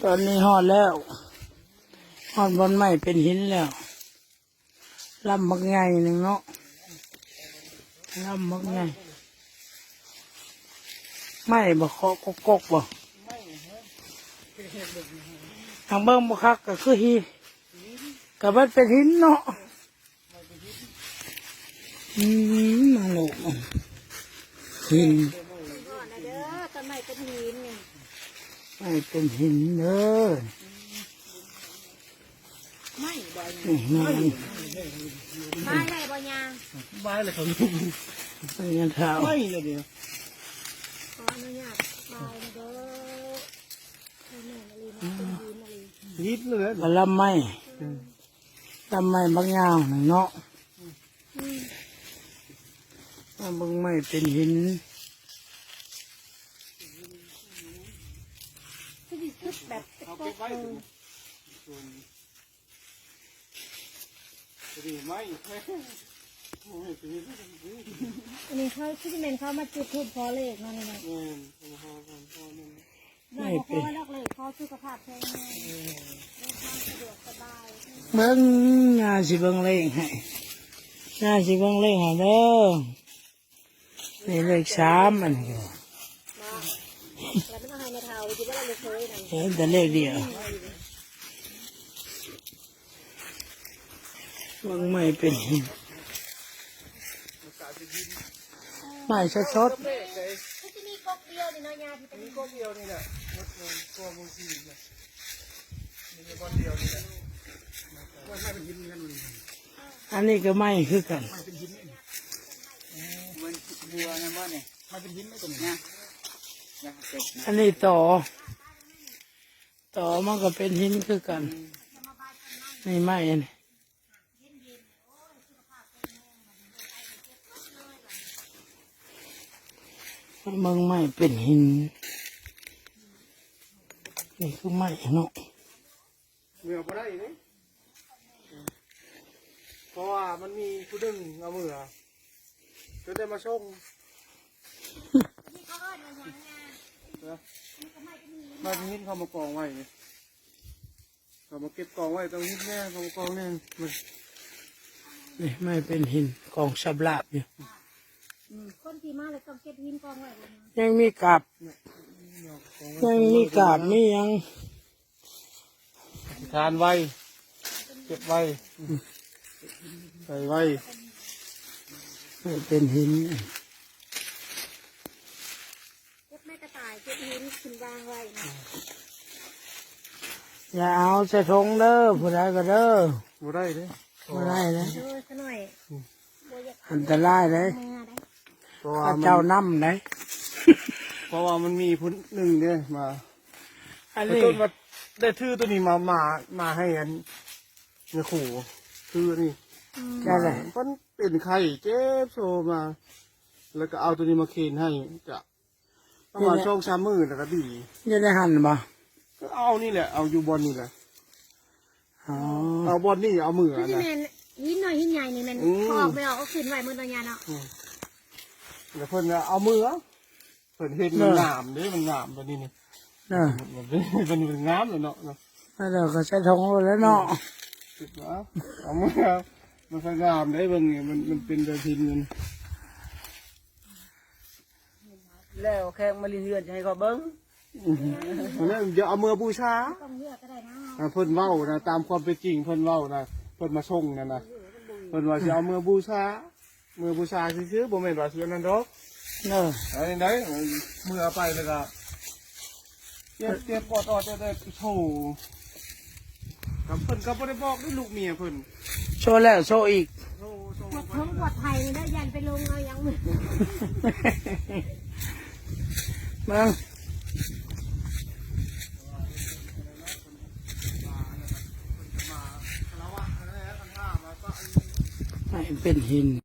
ตอนนี้ฮอดแล้วฮอดบนไม้เป็นหินแล้วลำบักใหญ่หนึ่งเนาะลำบักใหญ่ไม่บ่เคาะกกบ่ทางเบิ้งบ่คักก็คือฮีกับมันเป็นหินเนาะมาโลกหินต้นไม้เป็นหินนี่ไม่เป็นหินเด้อไม่บ่อย นี่มา บ้านไรบ่อยา บ้าเลยเขา ไปยันเท้า ไม่เลยเดียว ขออนุญาตบายนะเด้อให้แม่นาลีมาเป็นหินนาลี ยิบเลย ก็ลำไม้บางยาวหนึ่งเนาะลำบางไม้เป็นหินคือดิคือแบบเป็นพวกดีไหม อันนี้เขาที่เป็นเขามาจุดทูบพอเลขเนาะนี่นะไม่พอลอกเลยเขาสุขภาพแข็งแรงเดินทางสะดวกสบาย เบิ้งงาสิเบิ้งเลขให้งาสิเบิ้งเลขให้เด้อนี่เลข3อันนี้ แล้วไม่ต้องให้ในเท้าคิดว่าเราไม่เคยนะ เห็นแต่เลขเดียวบางไม้เป็นหินไม้สด เขาจะมีกบเดียวนี่เนาะยาที่เป็น ก็เดียวนี่แหละตัวมึงที่เนี่ยมีก้อนเดียวนี่แหละไม่เป็นหินกันมัน ๆอันนี้ก็ไม้คือกัน มันบัวนะว่าเนี่ยมันเป็นหินไม่ตรงนี้ อันนี้ต่อมันก็เป็นหินคือกันนี่ไม้อันนี้เมืองไม้เป็นหินนี่คือไม้เนาะ เมื่อพอได้เลยเพราะว่ามันมีผู้ดึงเอามือจะได้มาชงมาที่หินเขามากองไว้เนี่ยเขามาเก็บกองไว้ตรงหินแน่เขามากองแน่มัน นี่ไม้เป็นหินกองสับลาบอยู่ คนที่มาเลยต้องเก็บหินกองไว้เลยนะ ยังมีกาบมียัง ทานไว้เก็บไว้ใส่ไว้ ไม่เป็นหิน เก็บแม่กระต่ายเก็บหินขึ้นวางไว้นะ อย่าเอาใส่ถุงเด้อผู้ใดก็เด้อ บ่ได้เลย ไม่ได้เลย โดยขน่อยบัวอยาก อันตรายเลย มือได้ เพราะ พ ว่า ระเจ้าน้ำเลย เพราะว่ามันมีผู้หนึ่งเนี่ยมา อัน ไอ้ นี้ ต้นมาได้ทื่อตัวนี้มาให้อันเนี่ยขู่ทื่อนี่ แค่ไหน มันเป็นไข่เจ็บโซมา แล้วก็เอาตัวนี้มาเคนให้จะประมาณช่อง3 มื้อแล้วก็ดี จะได้หั่นบ่ ก็เอานี่แหละเอาอยู่บนนี่แหละ อ๋อ เอาบนนี่เอามือ คือที่ นะ แมนหินหน่อยหินใหญ่นี่แมน อืม พอออกไปออกก็ขึ้นไว้มือตัวยาเนาะ แล้วเพิ่นก็เอามือเพิ่นเห็นมันงามเด้มันงามตัวนี้นี่ เนาะ มันงามเลยเนาะ แล้วเราก็ใส่ถุงแล้วเนาะ คิดว่าเอามือมันก็งามได้เบิ่งนี่มันเป็นตัวทินมัน แล้วแข้งมาเลือดให้เขาเบิ้ง เพราะนั้นเดี๋ยวเอามือบูชา ต้องเลือกก็ได้นะ เพิ่นเว้านะตามความเป็นจริงเพิ่นเว้านะเพิ่นมาส่งนั่นนะเพิ่นว่าสิเอามือบูชาซื่อๆบ่แม่นว่าสิอันนั้นดอก เนาะ อันนี้ได้มือเอาไปเลยก็เจ็บปอดได้โถกับเพิ่นก็บ่ได้บอกด้วยลูกเมียเพิ่น โชว์แล้วโชว์อีก โถ ปวดท้องปวดไทยนี่ได้ยันไปลงเอายังมือ เบิ้งไม่เป็นหิน